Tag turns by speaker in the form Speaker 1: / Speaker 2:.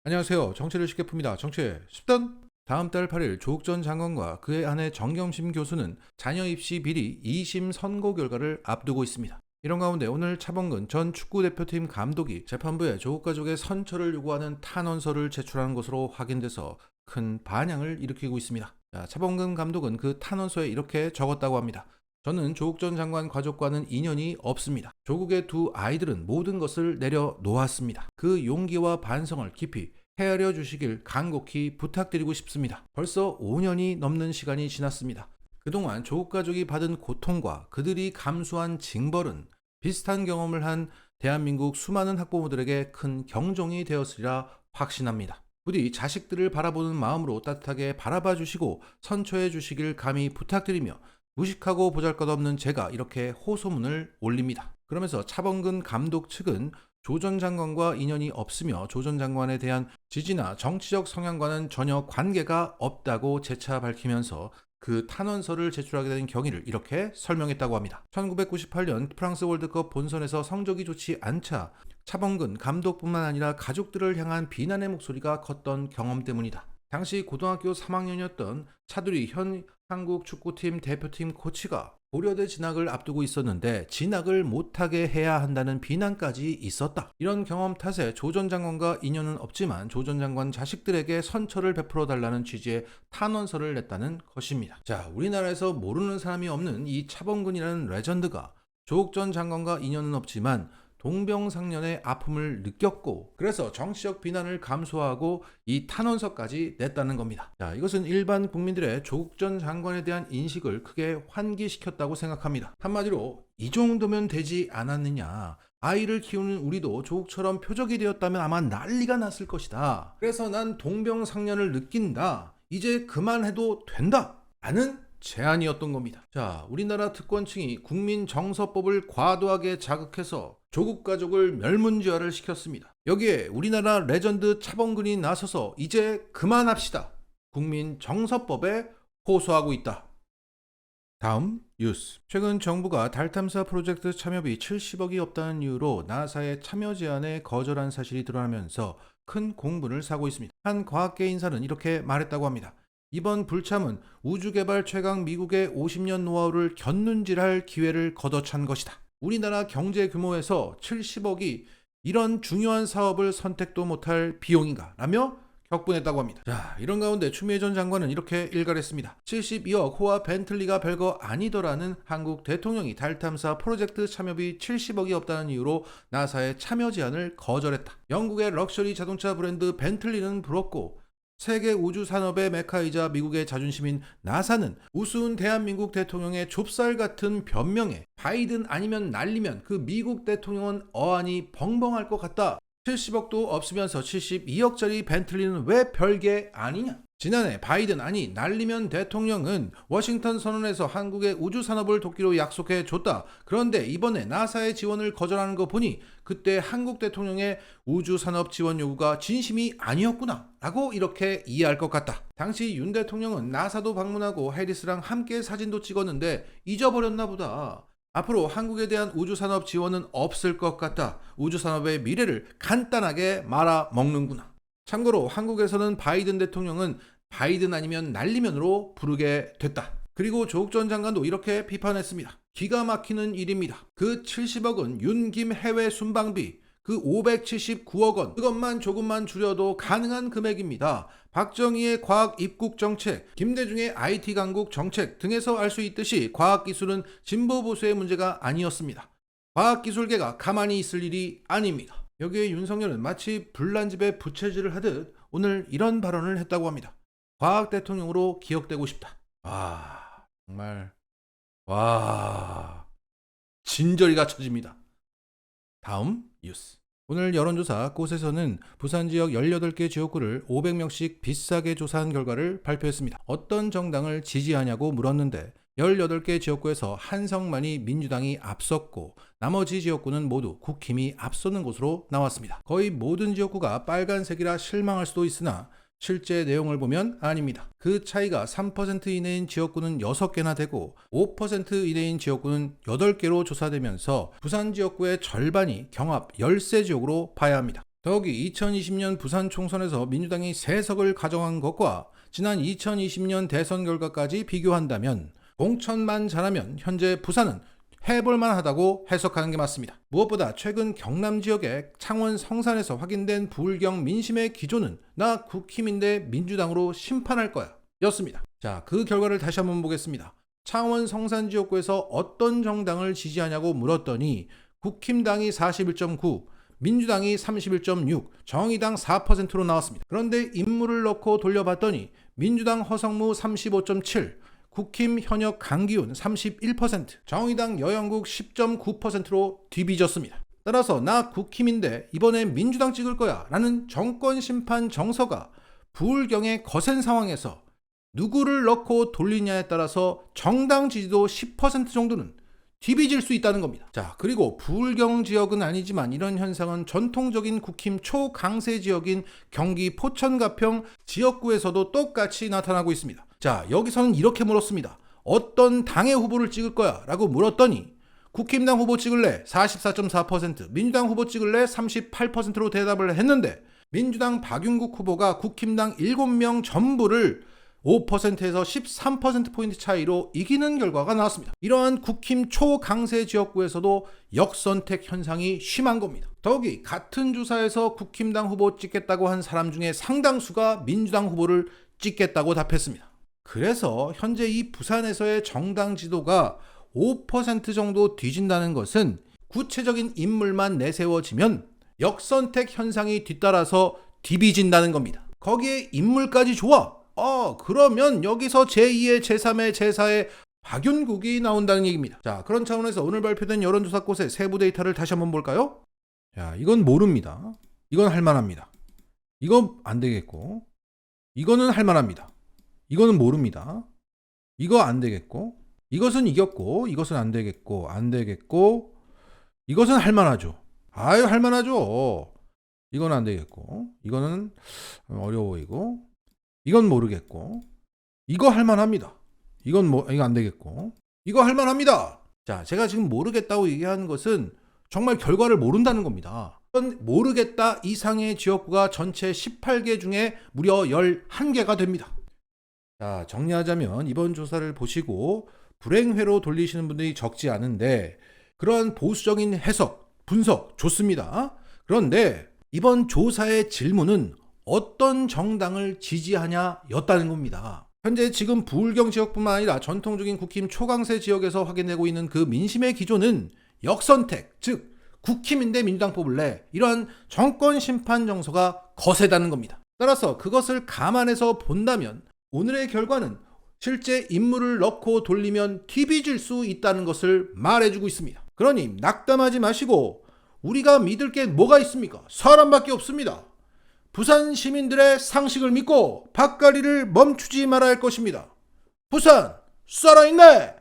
Speaker 1: 안녕하세요. 정치를 쉽게 풉니다. 정치의 10단. 다음 달 8일 조국 전 장관과 그의 아내 정경심 교수는 자녀 입시 비리 2심 선고 결과를 앞두고 있습니다. 이런 가운데 오늘 차범근 전 축구대표팀 감독이 재판부에 조국 가족의 선처를 요구하는 탄원서를 제출한 것으로 확인돼서 큰 반향을 일으키고 있습니다. 차범근 감독은 그 탄원서에 이렇게 적었다고 합니다. 저는 조국 전 장관 가족과는 인연이 없습니다. 조국의 두 아이들은 모든 것을 내려놓았습니다. 그 용기와 반성을 깊이 헤아려 주시길 간곡히 부탁드리고 싶습니다. 벌써 5년이 넘는 시간이 지났습니다. 그동안 조국 가족이 받은 고통과 그들이 감수한 징벌은 비슷한 경험을 한 대한민국 수많은 학부모들에게 큰 경종이 되었으리라 확신합니다. 부디 자식들을 바라보는 마음으로 따뜻하게 바라봐 주시고 선처해 주시길 감히 부탁드리며 무식하고 보잘것없는 제가 이렇게 호소문을 올립니다. 그러면서 차범근 감독 측은 조 전 장관과 인연이 없으며 조 전 장관에 대한 지지나 정치적 성향과는 전혀 관계가 없다고 재차 밝히면서 그 탄원서를 제출하게 된 경위를 이렇게 설명했다고 합니다. 1998년 프랑스 월드컵 본선에서 성적이 좋지 않자 차범근 감독뿐만 아니라 가족들을 향한 비난의 목소리가 컸던 경험 때문이다. 당시 고등학교 3학년이었던 차두리 현 한국 축구팀 대표팀 코치가 고려대 진학을 앞두고 있었는데 진학을 못하게 해야 한다는 비난까지 있었다. 이런 경험 탓에 조 전 장관과 인연은 없지만 조 전 장관 자식들에게 선처를 베풀어 달라는 취지의 탄원서를 냈다는 것입니다. 자, 우리나라에서 모르는 사람이 없는 이 차범근이라는 레전드가 조국 전 장관과 인연은 없지만 동병상련의 아픔을 느꼈고 그래서 정치적 비난을 감수하고 이 탄원서까지 냈다는 겁니다. 자, 이것은 일반 국민들의 조국 전 장관에 대한 인식을 크게 환기시켰다고 생각합니다. 한마디로 이 정도면 되지 않았느냐. 아이를 키우는 우리도 조국처럼 표적이 되었다면 아마 난리가 났을 것이다. 그래서 난 동병상련을 느낀다. 이제 그만해도 된다. 라는 제안이었던 겁니다. 자, 우리나라 특권층이 국민정서법을 과도하게 자극해서 조국 가족을 멸문지화를 시켰습니다. 여기에 우리나라 레전드 차범근이 나서서 이제 그만합시다. 국민정서법에 호소하고 있다. 다음 뉴스. 최근 정부가 달 탐사 프로젝트 참여비 70억이 없다는 이유로 나사의 참여 제안에 거절한 사실이 드러나면서 큰 공분을 사고 있습니다. 한 과학계 인사는 이렇게 말했다고 합니다. 이번 불참은 우주개발 최강 미국의 50년 노하우를 견눈질할 기회를 걷어찬 것이다. 우리나라 경제 규모에서 70억이 이런 중요한 사업을 선택도 못할 비용인가 라며 격분했다고 합니다. 자, 이런 가운데 추미애 전 장관은 이렇게 일갈했습니다. 72억 호화 벤틀리가 별거 아니더라는 한국 대통령이 달 탐사 프로젝트 참여비 70억이 없다는 이유로 나사의 참여 제안을 거절했다. 영국의 럭셔리 자동차 브랜드 벤틀리는 부럽고 세계 우주 산업의 메카이자 미국의 자존심인 나사는 우스운 대한민국 대통령의 좁쌀 같은 변명에 바이든 아니면 날리면 그 미국 대통령은 어안이 벙벙할 것 같다. 70억도 없으면서 72억짜리 벤틀리는 왜 별게 아니냐? 지난해 바이든 아니 날리면 대통령은 워싱턴 선언에서 한국의 우주 산업을 돕기로 약속해 줬다. 그런데 이번에 나사의 지원을 거절하는 거 보니 그때 한국 대통령의 우주 산업 지원 요구가 진심이 아니었구나 라고 이렇게 이해할 것 같다. 당시 윤 대통령은 나사도 방문하고 해리스랑 함께 사진도 찍었는데 잊어버렸나 보다. 앞으로 한국에 대한 우주산업 지원은 없을 것 같다. 우주산업의 미래를 간단하게 말아먹는구나. 참고로 한국에서는 바이든 대통령은 바이든 아니면 날리면으로 부르게 됐다. 그리고 조국 전 장관도 이렇게 비판했습니다. 기가 막히는 일입니다. 그 70억은 윤김 해외 순방비, 그 579억 원, 그것만 조금만 줄여도 가능한 금액입니다. 박정희의 과학 입국 정책, 김대중의 IT 강국 정책 등에서 알 수 있듯이 과학기술은 진보 보수의 문제가 아니었습니다. 과학기술계가 가만히 있을 일이 아닙니다. 여기에 윤석열은 마치 불난 집에 부채질을 하듯 오늘 이런 발언을 했다고 합니다. 과학 대통령으로 기억되고 싶다. 와, 정말 진저리가 쳐집니다. 다음 뉴스. 오늘 여론조사 곳에서는 부산 지역 18개 지역구를 500명씩 비싸게 조사한 결과를 발표했습니다. 어떤 정당을 지지하냐고 물었는데 18개 지역구에서 한성만이 민주당이 앞섰고 나머지 지역구는 모두 국힘이 앞서는 것으로 나왔습니다. 거의 모든 지역구가 빨간색이라 실망할 수도 있으나 실제 내용을 보면 아닙니다. 그 차이가 3% 이내인 지역구는 6개나 되고 5% 이내인 지역구는 8개로 조사되면서 부산 지역구의 절반이 경합 열세 지역으로 봐야 합니다. 더욱이 2020년 부산 총선에서 민주당이 3석을 가져간 것과 지난 2020년 대선 결과까지 비교한다면 공천만 잘하면 현재 부산은 해볼만 하다고 해석하는 게 맞습니다. 무엇보다 최근 경남 지역의 창원 성산에서 확인된 부울경 민심의 기조는 나 국힘인데 민주당으로 심판할 거야 였습니다. 자, 그 결과를 다시 한번 보겠습니다. 창원 성산 지역구에서 어떤 정당을 지지하냐고 물었더니 국힘당이 41.9, 민주당이 31.6, 정의당 4%로 나왔습니다. 그런데 인물을 넣고 돌려봤더니 민주당 허성무 35.7, 국힘 현역 강기훈 31%, 정의당 여영국 10.9%로 뒤비졌습니다. 따라서 나 국힘인데 이번에 민주당 찍을 거야 라는 정권 심판 정서가 부울경의 거센 상황에서 누구를 넣고 돌리냐에 따라서 정당 지지도 10% 정도는 뒤비질 수 있다는 겁니다. 자, 그리고 부울경 지역은 아니지만 이런 현상은 전통적인 국힘 초강세 지역인 경기 포천 가평 지역구에서도 똑같이 나타나고 있습니다. 자, 여기서는 이렇게 물었습니다. 어떤 당의 후보를 찍을 거야? 라고 물었더니 국힘당 후보 찍을래? 44.4%, 민주당 후보 찍을래? 38%로 대답을 했는데 민주당 박윤국 후보가 국힘당 7명 전부를 5%에서 13%포인트 차이로 이기는 결과가 나왔습니다. 이러한 국힘 초강세 지역구에서도 역선택 현상이 심한 겁니다. 더욱이 같은 조사에서 국힘당 후보 찍겠다고 한 사람 중에 상당수가 민주당 후보를 찍겠다고 답했습니다. 그래서 현재 이 부산에서의 정당 지도가 5% 정도 뒤진다는 것은 구체적인 인물만 내세워지면 역선택 현상이 뒤따라서 뒤비진다는 겁니다. 거기에 인물까지 좋아. 그러면 여기서 제2의 제3의 제4의 박윤국이 나온다는 얘기입니다. 자, 그런 차원에서 오늘 발표된 여론조사 곳의 세부 데이터를 다시 한번 볼까요? 자, 이건 모릅니다. 이건 할만합니다. 이거 안 되겠고, 이거는 할만합니다. 이거는 모릅니다. 이거 안 되겠고, 이것은 이겼고, 이것은 안 되겠고, 안 되겠고, 이것은 할만하죠. 아유, 할만하죠. 이건 안 되겠고, 이거는 어려워 보이고, 이건 모르겠고, 이거 할만합니다. 이거 안 되겠고, 이거 할만합니다. 자, 제가 지금 모르겠다고 얘기하는 것은 정말 결과를 모른다는 겁니다. 모르겠다 이상의 지역구가 전체 18개 중에 무려 11개가 됩니다. 자, 정리하자면 이번 조사를 보시고 불행회로 돌리시는 분들이 적지 않은데 그러한 보수적인 해석, 분석 좋습니다. 그런데 이번 조사의 질문은 어떤 정당을 지지하냐 였다는 겁니다. 현재 지금 부울경 지역뿐만 아니라 전통적인 국힘 초강세 지역에서 확인되고 있는 그 민심의 기조는 역선택, 즉 국힘인데 민주당 뽑을래, 이러한 정권 심판 정서가 거세다는 겁니다. 따라서 그것을 감안해서 본다면 오늘의 결과는 실제 인물을 넣고 돌리면 뒤비질 수 있다는 것을 말해주고 있습니다. 그러니 낙담하지 마시고 우리가 믿을 게 뭐가 있습니까? 사람밖에 없습니다. 부산 시민들의 상식을 믿고 밭갈이를 멈추지 말아야 할 것입니다. 부산 살아있네!